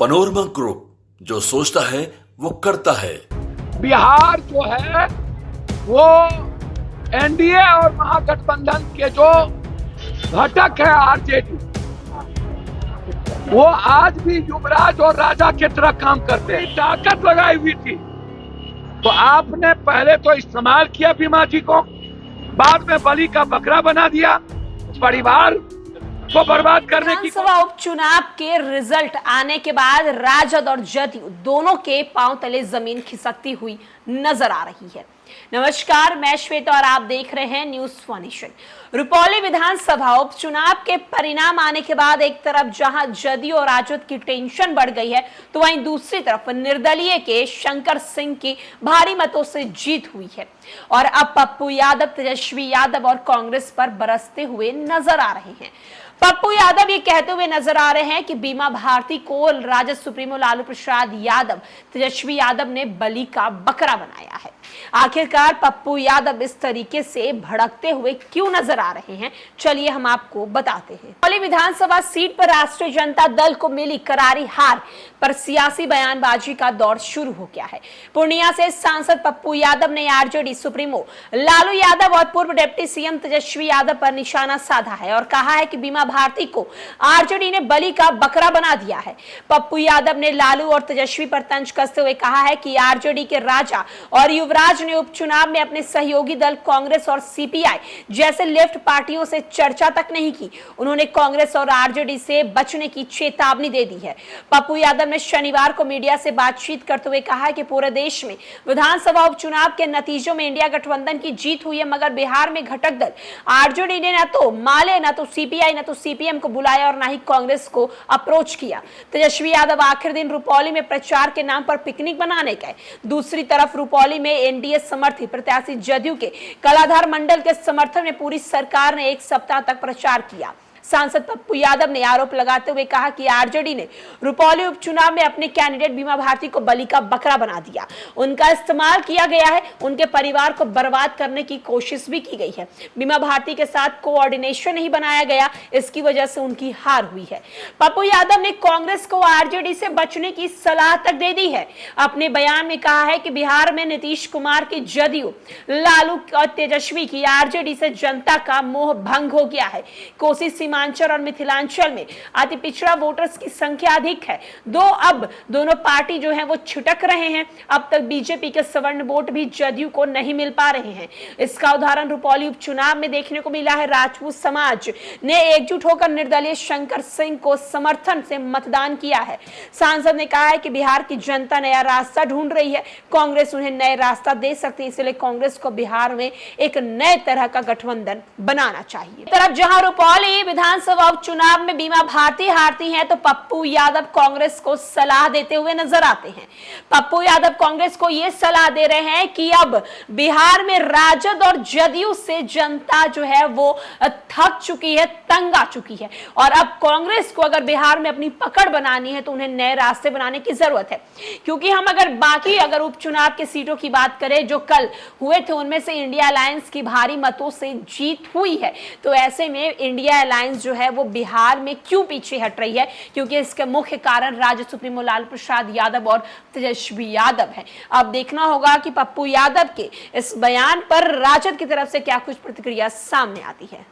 Panorama group, जो सोचता है वो करता है। बिहार जो है वो एनडीए और महागठबंधन के जो घटक है आरजेडी, वो आज भी युवराज और राजा की तरह काम करते हैं। ताकत लगाई हुई थी तो आपने पहले तो इस्तेमाल किया बीमा जी को, बाद में बलि का बकरा बना दिया, परिवार को बर्बाद करने की। विधानसभा उपचुनाव के रिजल्ट आने के बाद राजद और जदयू दोनों के पांव तले जमीन खिसकती हुई नजर आ रही है। नमस्कार, मैं श्वेता और आप देख रहे हैं न्यूज वन नेशन। रुपौली विधानसभा उपचुनाव के परिणाम आने के बाद एक तरफ जहां जदयू और राजद की टेंशन बढ़ गई है, तो वहीं दूसरी तरफ निर्दलीय के शंकर सिंह की भारी मतों से जीत हुई है और अब पप्पू यादव, तेजस्वी यादव और कांग्रेस पर बरसते हुए नजर आ रहे हैं। पप्पू यादव ये कहते हुए नजर आ रहे हैं कि बीमा भारती को राजद सुप्रीमो लालू प्रसाद यादव, तेजस्वी यादव ने बलि का बकरा बनाया है। आखिरकार पप्पू यादव इस तरीके से भड़कते हुए क्यों नजर आ रहे हैं, चलिए हम आपको बताते हैं। रुपौली विधानसभा सीट पर राष्ट्रीय जनता दल को मिली करारी हार पर सियासी बयानबाजी का दौर शुरू हो गया है। पूर्णिया से सांसद पप्पू यादव ने आरजेडी सुप्रीमो लालू यादव और पूर्व डिप्टी सीएम तेजस्वी यादव पर निशाना साधा है और कहा है कि बीमा भारती को आरजेडी ने बलि का बकरा बना दिया है। पप्पू यादव ने लालू और तेजस्वी पर तंज कसते हुए कहा है कि आरजेडी के राजा और युवराज ने उपचुनाव में अपने सहयोगी दल कांग्रेस और सीपीआई जैसे लेफ्ट पार्टियों से चर्चा तक नहीं की। उन्होंने कांग्रेस और आरजेडी से बचने की चेतावनी दे दी है। पप्पू यादव ने शनिवार को मीडिया से बातचीत करते हुए कहा कि पूरे देश में विधानसभा उपचुनाव के नतीजों में इंडिया गठबंधन की जीत हुई है, मगर बिहार में घटक दल आरजेडी ने न तो माले, न तो सीपीआई, न तो सीपीएम को बुलाया और न ही कांग्रेस को अप्रोच किया। तेजस्वी यादव आखिर दिन रुपौली में प्रचार के नाम पर पिकनिक बनाने गए। दूसरी तरफ रुपौली में एनडीए समर्थित प्रत्याशी जदयू के कलाधर मंडल के समर्थन में पूरी सरकार ने एक सप्ताह तक प्रचार किया। सांसद पप्पू यादव ने आरोप लगाते हुए कहा कि आरजेडी ने रुपौली उपचुनाव में अपने कैंडिडेट बीमा भारती को बलि का बकरा बना दिया, उनका इस्तेमाल किया गया है, उनके परिवार को बर्बाद करने की कोशिश भी की गई है। बीमा भारती के साथ कोऑर्डिनेशन नहीं बनाया गया, इसकी वजह से उनकी हार हुई है। पप्पू यादव ने कांग्रेस को आरजेडी से बचने की सलाह तक दे दी है। अपने बयान में कहा है कि बिहार में नीतीश कुमार की जदयू, लालू और तेजस्वी की आरजेडी से जनता का मोह भंग हो गया है। कोसी सीमांचल और मिथिलांचल में अति पिछड़ा वोटर्स की संख्या अधिक है। अब दोनों पार्टी जो है वो छिटक रहे हैं। अब तक बीजेपी के सवर्ण वोट भी जदयू को नहीं मिल पा रहे हैं। इसका उदाहरण रुपौली उपचुनाव में देखने को मिला है। राजपूत समाज ने एकजुट होकर निर्दलीय शंकर सिंह को समर्थन से मतदान किया है। सांसद ने कहा है कि बिहार की जनता नया रास्ता ढूंढ रही है, कांग्रेस उन्हें नया रास्ता दे सकती है, इसलिए कांग्रेस को बिहार में एक नए तरह का गठबंधन बनाना चाहिए। तरफ जहां रुपौली विधानसभा उपचुनाव में बीमा भारती हारती हैं, तो पप्पू यादव कांग्रेस को सलाह देते हुए नजर आते हैं। पप्पू यादव कांग्रेस को यह सलाह दे रहे हैं कि अब बिहार में राजद और जदयू से जनता जो है वो थक चुकी है, तंग आ चुकी है और अब कांग्रेस को अगर बिहार में अपनी पकड़ बनानी है तो उन्हें नए रास्ते बनाने की जरूरत है। क्योंकि हम अगर उपचुनाव की सीटों की बात करें जो कल हुए थे, उनमें से इंडिया अलायंस की भारी मतों से जीत हुई है। तो ऐसे में इंडिया अलायंस जो है वो बिहार में क्यों पीछे हट रही है, क्योंकि इसके मुख्य कारण राजद सुप्रीमो लालू प्रसाद यादव और तेजस्वी यादव है। अब देखना होगा कि पप्पू यादव के इस बयान पर राजद की तरफ से क्या कुछ प्रतिक्रिया सामने आती है।